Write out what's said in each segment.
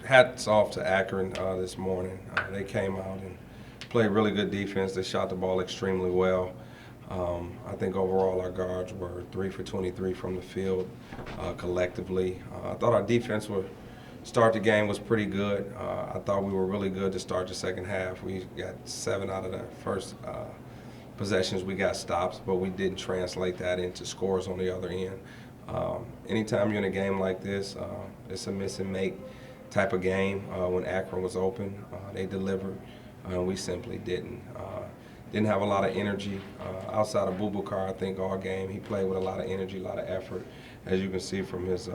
hats off to Akron this morning. They came out and played really good defense. They shot the ball extremely well. I think overall our guards were 3 for 23 from the field collectively. I thought our defense would start the game was pretty good. I thought we were really good to start the second half. We got 7 out of the first possessions. We got stops, but we didn't translate that into scores on the other end. Anytime you're in a game like this, it's a miss and make type of game. When Akron was open, they delivered, and we simply didn't. Didn't have a lot of energy. Outside of Bubakar, I think all game he played with a lot of energy, a lot of effort. As you can see from his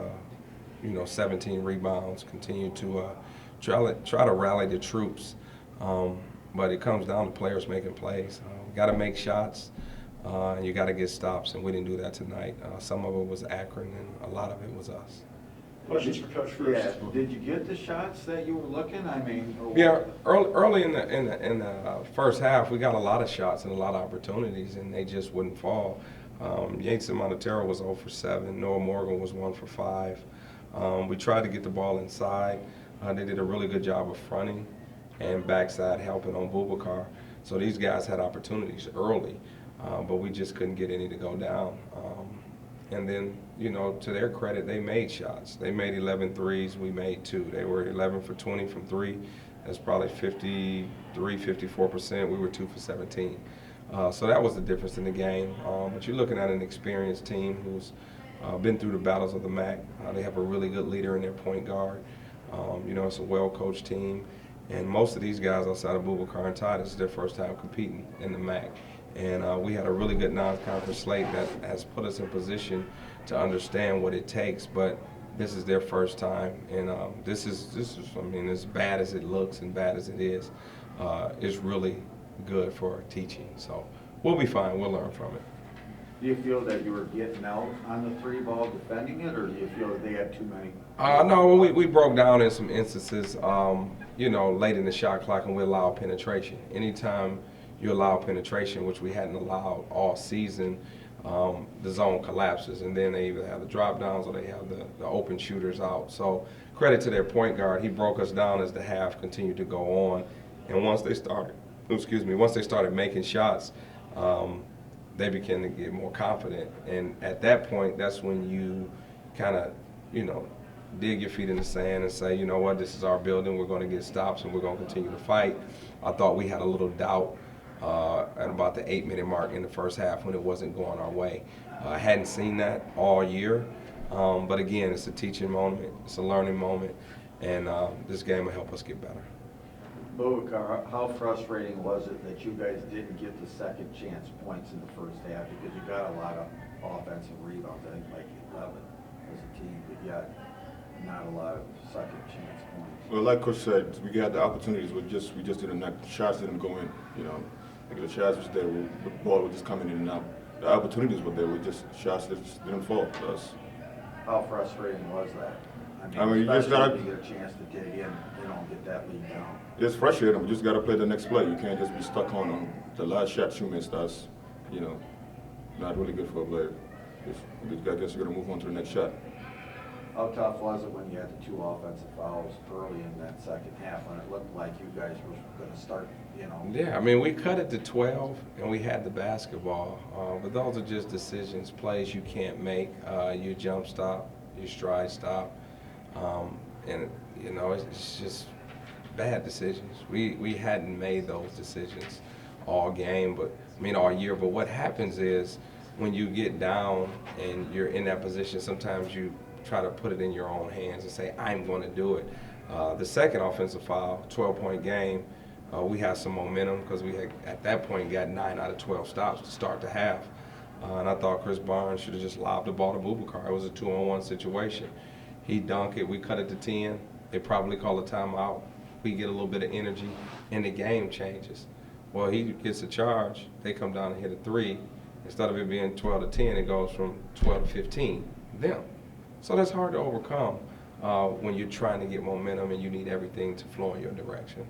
17 rebounds, continue to try to rally the troops. But it comes down to players making plays. You got to make shots, and you got to get stops, and we didn't do that tonight. Some of it was Akron, and a lot of it was us. Questions for Coach first? Yeah. Did you get the shots that you were looking? I mean, Yeah, early in the first half, we got a lot of shots and a lot of opportunities, and they just wouldn't fall. Yates and Monotero was 0 for 7. Noah Morgan was 1 for 5. We tried to get the ball inside. They did a really good job of fronting and backside helping on Bubakar. So these guys had opportunities early, but we just couldn't get any to go down. And then, to their credit, they made shots. They made 11 threes. We made 2. They were 11 for 20 from 3. That's probably 53, 54%. We were 2 for 17. So that was the difference in the game. But you're looking at an experienced team who's been through the battles of the MAC. They have a really good leader in their point guard. It's a well-coached team. And most of these guys outside of Bubakar and Todd, this is their first time competing in the MAC. And we had a really good non-conference slate that has put us in position to understand what it takes. But this is their first time, and this is as bad as it looks and bad as it is, it's really good for teaching. So we'll be fine. We'll learn from it. do you feel that you were getting out on the 3 ball defending it, or do you feel that they had too many? No, we broke down in some instances, late in the shot clock, and we allowed penetration. Anytime you allow penetration, which we hadn't allowed all season, the zone collapses, and then they either have the drop downs or they have the open shooters out. So credit to their point guard. He broke us down as the half continued to go on, and once they started making shots, they began to get more confident. And at that point, that's when you kind of, dig your feet in the sand and say, you know what, this is our building. We're going to get stops and we're going to continue to fight. I thought we had a little doubt at about the 8-minute mark in the first half when it wasn't going our way. I hadn't seen that all year, but again, it's a teaching moment, it's a learning moment, and this game will help us get better. Bubakar, how frustrating was it that you guys didn't get the second chance points in the first half, because you got a lot of offensive rebounds, I think like 11 as a team, but yet not a lot of second chance points? Well, like Coach said, we got the opportunities. We just didn't. Shots didn't go in. The shots was there. The ball was just coming in and out. The opportunities were there. Shots just didn't fall to us. How frustrating was that? I mean, you just gotta get a chance to dig in, get that lead down. It's frustrating. We just got to play the next play. You can't just be stuck on them. The last shot you missed us, not really good for a player. I guess you got to move on to the next shot. How tough was it when you had the 2 offensive fouls early in that second half when it looked like you guys were going to start, Yeah, we cut it to 12 and we had the basketball, but those are just decisions, plays you can't make. You jump stop, you stride stop, and it's just bad decisions. We hadn't made those decisions all game, all year. But what happens is when you get down and you're in that position, sometimes you try to put it in your own hands and say, I'm going to do it. The second offensive foul, 12-point game, we had some momentum because we had, at that point, got 9 out of 12 stops to start the half. And I thought Chris Barnes should have just lobbed the ball to Bubakar. It was a 2-on-1 situation. He dunked it. We cut it to 10. They probably call a timeout. We get a little bit of energy, and the game changes. Well, he gets a charge. They come down and hit a 3. Instead of it being 12 to 10, it goes from 12 to 15. Them. So that's hard to overcome when you're trying to get momentum and you need everything to flow in your direction.